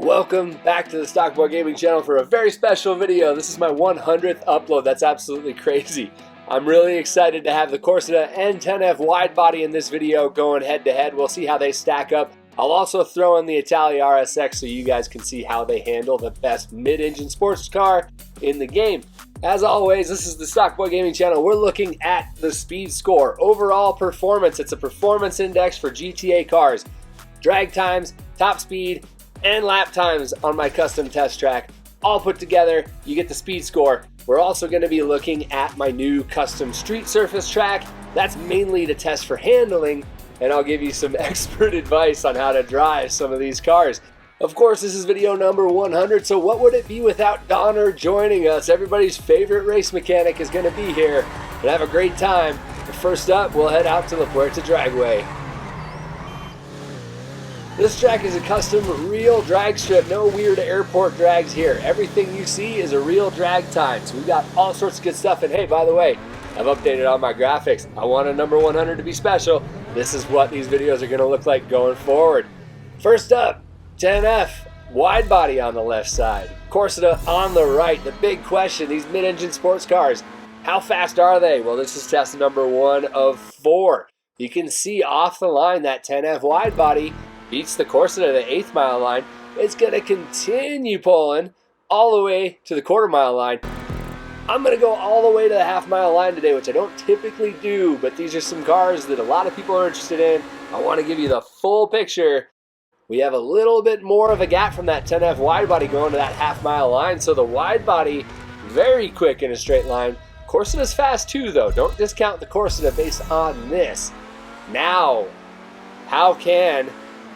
Welcome back to the Stockboy Gaming channel for a very special video. This is my 100th upload. That's absolutely crazy. I'm really excited to have the Corsita and 10F Widebody in this video going head to head. We'll see how they stack up. I'll also throw in the Itali RSX so you guys can see how they handle the best mid-engine sports car in the game. As always, this is the Stockboy Gaming channel. We're looking at the speed score. Overall performance. It's a performance index for GTA cars. Drag times, top speed, and lap times on my custom test track. All put together, you get the speed score. We're also going to be looking at my new custom street surface track. That's mainly to test for handling, and I'll give you some expert advice on how to drive some of these cars. Of course, this is video number 100, so what would it be without Donner joining us? Everybody's favorite race mechanic is going to be here and have a great time. But first up, we'll head out to La Puerta Dragway. This track is a custom real drag strip, no weird airport drags here. Everything you see is a real drag time. So we've got all sorts of good stuff. And hey, by the way, I've updated all my graphics. I want a number 100 to be special. This is what these videos are going to look like going forward. First up, 10F Widebody on the left side, Corsita on the right. The big question, these mid-engine sports cars, how fast are they? Well, this is test number 1 of 4. You can see off the line that 10F Widebody beats the Corsita to the 8th mile line. It's going to continue pulling all the way to the quarter-mile line. I'm going to go all the way to the half-mile line today, which I don't typically do, but these are some cars that a lot of people are interested in. I want to give you the full picture. We have a little bit more of a gap from that 10F Widebody going to that half-mile line, so the Widebody very quick in a straight line. Corsita's fast too, though. Don't discount the Corsita based on this. Now, how can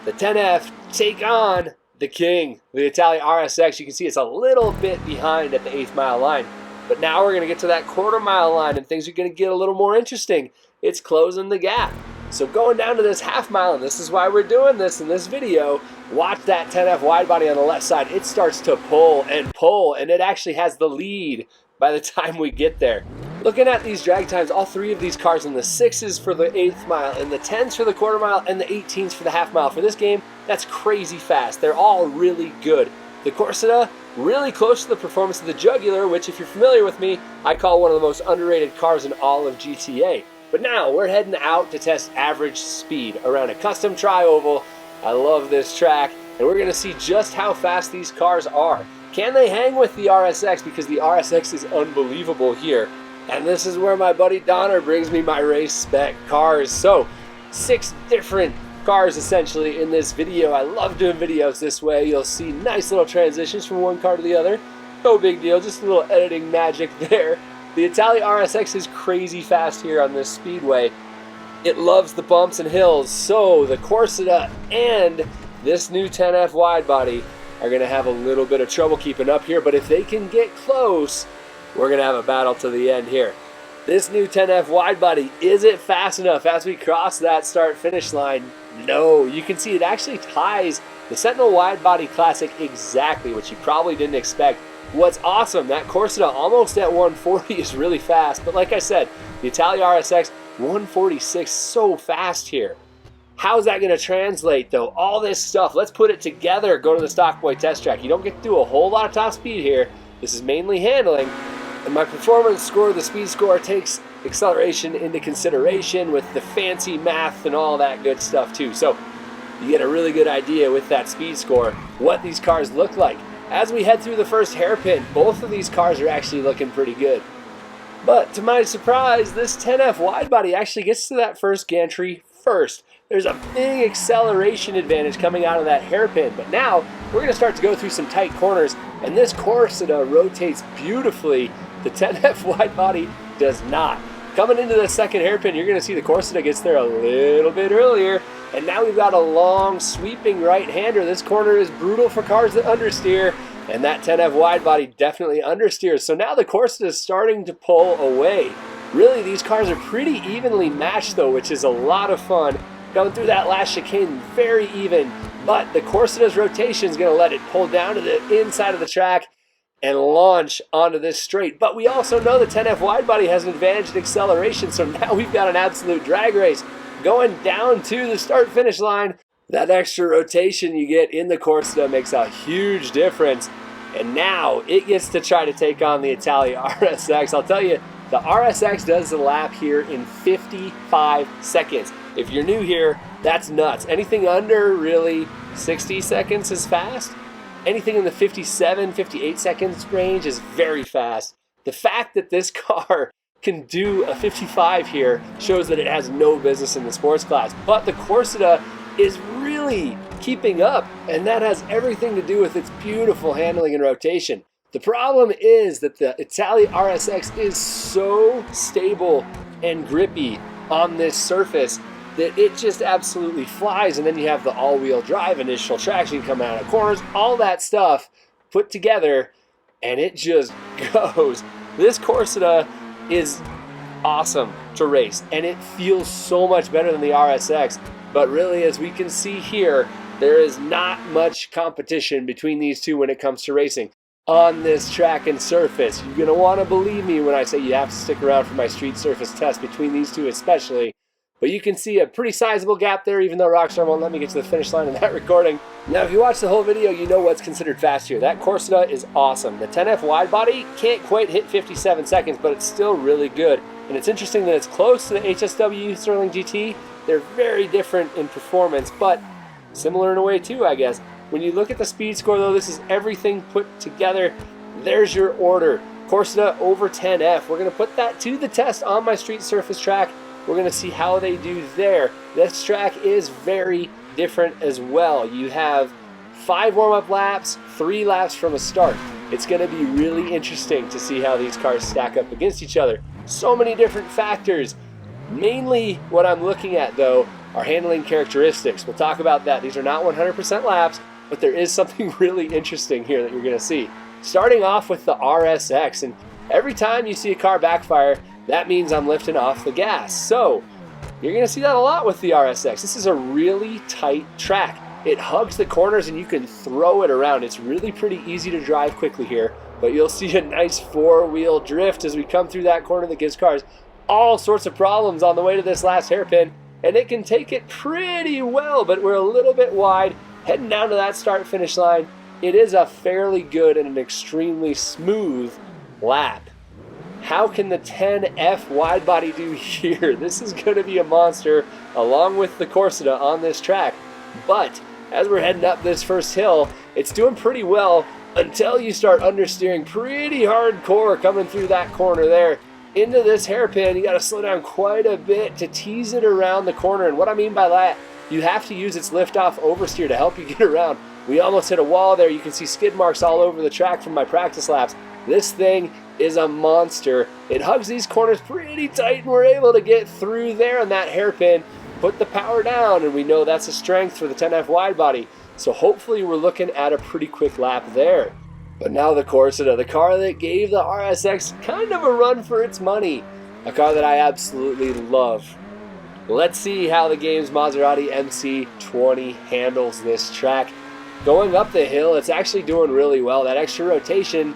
the 10F take on the king, the Itali RSX? You can see it's a little bit behind at the 8th mile line. But now we're going to get to that quarter-mile line and things are going to get a little more interesting. It's closing the gap. So going down to this half-mile, and this is why we're doing this in this video, watch that 10F Widebody on the left side. It starts to pull, and it actually has the lead by the time we get there. Looking at these drag times, all 3 of these cars in the 6s for the 8th mile, and the 10s for the quarter mile, and the 18s for the half mile. For this game, that's crazy fast. They're all really good. The Corsita, really close to the performance of the Jugular, which if you're familiar with me, I call one of the most underrated cars in all of GTA. But now, we're heading out to test average speed around a custom tri-oval. I love this track, and we're going to see just how fast these cars are. Can they hang with the RSX? Because the RSX is unbelievable here. And this is where my buddy Donner brings me my race spec cars. So, 6 different cars essentially in this video. I love doing videos this way. You'll see nice little transitions from one car to the other. No big deal, just a little editing magic there. The Itali RSX is crazy fast here on this Speedway. It loves the bumps and hills. So, the Corsita and this new 10F Widebody are going to have a little bit of trouble keeping up here. But if they can get close, we're going to have a battle to the end here. This new 10F Widebody, is it fast enough as we cross that start-finish line? No. You can see it actually ties the Sentinel Widebody Classic exactly, which you probably didn't expect. What's awesome, that Corsita almost at 140 is really fast. But like I said, the Itali RSX, 146, so fast here. How's that going to translate, though? All this stuff, let's put it together, go to the Stockboy test track. You don't get to do a whole lot of top speed here. This is mainly handling. And my performance score, the speed score, takes acceleration into consideration with the fancy math and all that good stuff too. So you get a really good idea with that speed score what these cars look like. As we head through the first hairpin, both of these cars are actually looking pretty good. But to my surprise, this 10F Widebody actually gets to that first gantry first. There's a big acceleration advantage coming out of that hairpin. But now we're going to start to go through some tight corners, and this Corsita rotates beautifully. The 10F Widebody does not. Coming into the second hairpin, you're going to see the Corsita gets there a little bit earlier. And now we've got a long sweeping right-hander. This corner is brutal for cars that understeer, and that 10F Widebody definitely understeers. So now the Corsita is starting to pull away. Really, these cars are pretty evenly matched though, which is a lot of fun. Going through that last chicane, very even, but the Corsita's rotation is going to let it pull down to the inside of the track and launch onto this straight. But we also know the 10F Widebody has an advantage in acceleration, so now we've got an absolute drag race. Going down to the start-finish line, That extra rotation you get in the Corsita makes a huge difference. And now it gets to try to take on the Itali RSX. I'll tell you, the RSX does the lap here in 55 seconds. If you're new here, that's nuts. Anything under really 60 seconds is fast. Anything in the 57, 58 seconds range is very fast. The fact that this car can do a 55 here shows that it has no business in the sports class. But the Corsita is really keeping up, and that has everything to do with its beautiful handling and rotation. The problem is that the Itali RSX is so stable and grippy on this surface that it just absolutely flies, and then you have the all-wheel drive initial traction coming out of corners, all that stuff put together, and it just goes. This Corsita is awesome to race, and it feels so much better than the RSX. But really, as we can see here, there is not much competition between these two when it comes to racing on this track and surface. You're going to want to believe me when I say you have to stick around for my street surface test between these two especially. But you can see a pretty sizable gap there, even though Rockstar won't let me get to the finish line in that recording. Now, if you watch the whole video, you know what's considered fast here. That Corsita is awesome. The 10F Widebody can't quite hit 57 seconds, but it's still really good. And it's interesting that it's close to the HSW Sterling GT. They're very different in performance, but similar in a way too, I guess. When you look at the speed score, though, this is everything put together. There's your order. Corsita over 10F. We're going to put that to the test on my street surface track. We're going to see how they do there. This track is very different as well. You have 5 warm-up laps, 3 laps from a start. It's going to be really interesting to see how these cars stack up against each other. So many different factors. Mainly what I'm looking at, though, are handling characteristics. We'll talk about that. These are not 100% laps, but there is something really interesting here that you're going to see. Starting off with the RSX, and every time you see a car backfire, that means I'm lifting off the gas. So you're going to see that a lot with the RSX. This is a really tight track. It hugs the corners and you can throw it around. It's really pretty easy to drive quickly here, but you'll see a nice 4-wheel drift as we come through that corner that gives cars all sorts of problems on the way to this last hairpin, and it can take it pretty well, but we're a little bit wide heading down to that start-finish line. It is a fairly good and an extremely smooth lap. How can the 10F Widebody do here? This is going to be a monster along with the Corsita on this track. But as we're heading up this first hill, it's doing pretty well until you start understeering pretty hardcore coming through that corner there. Into this hairpin, you got to slow down quite a bit to tease it around the corner. And what I mean by that, you have to use its liftoff oversteer to help you get around. We almost hit a wall there. You can see skid marks all over the track from my practice laps. This thing is a monster. It hugs these corners pretty tight, and we're able to get through there on that hairpin, put the power down, and we know that's a strength for the 10F Widebody. So hopefully we're looking at a pretty quick lap there. But now the Corsita, the car that gave the RSX kind of a run for its money. A car that I absolutely love. Let's see how the game's Maserati MC20 handles this track. Going up the hill, it's actually doing really well. That extra rotation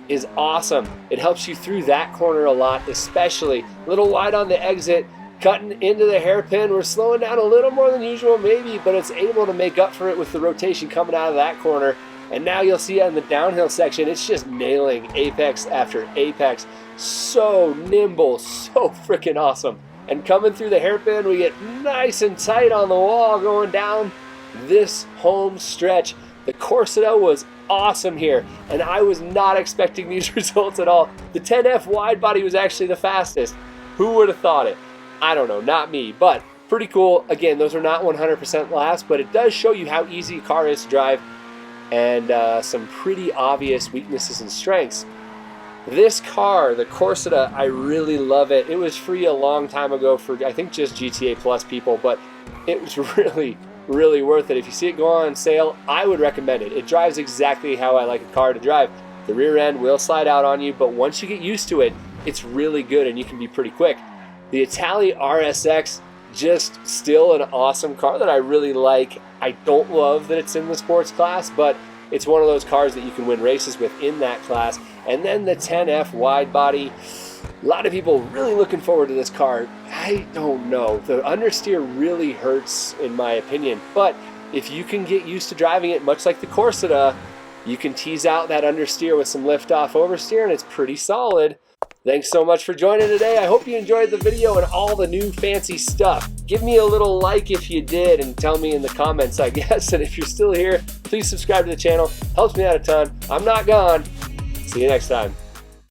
is awesome. It helps you through that corner a lot, especially a little wide on the exit, cutting into the hairpin. We're slowing down a little more than usual maybe, but it's able to make up for it with the rotation coming out of that corner. And now you'll see on the downhill section, it's just nailing apex after apex. So nimble, so freaking awesome. And coming through the hairpin, we get nice and tight on the wall going down this home stretch. The Corsita was awesome here, and I was not expecting these results at all. The 10F Widebody was actually the fastest. Who would have thought it? I don't know, not me, but pretty cool. Again, those are not 100% laps, but it does show you how easy a car is to drive, and some pretty obvious weaknesses and strengths. This car, the Corsita, I really love it. It was free a long time ago for, I think, just GTA Plus people, but it was really worth it. If you see it go on sale, I would recommend it. It drives exactly how I like a car to drive. The rear end will slide out on you, but once you get used to it, it's really good and you can be pretty quick. The Itali RSX, just still an awesome car that I really like. I don't love that it's in the sports class, but it's one of those cars that you can win races with in that class. And then the 10F Widebody, a lot of people really looking forward to this car. I don't know. The understeer really hurts in my opinion, but if you can get used to driving it much like the Corsita, you can tease out that understeer with some lift-off oversteer, and it's pretty solid. Thanks so much for joining today. I hope you enjoyed the video and all the new fancy stuff. Give me a little like if you did, and tell me in the comments, I guess. And if you're still here, please subscribe to the channel. Helps me out a ton. I'm not gone. See you next time.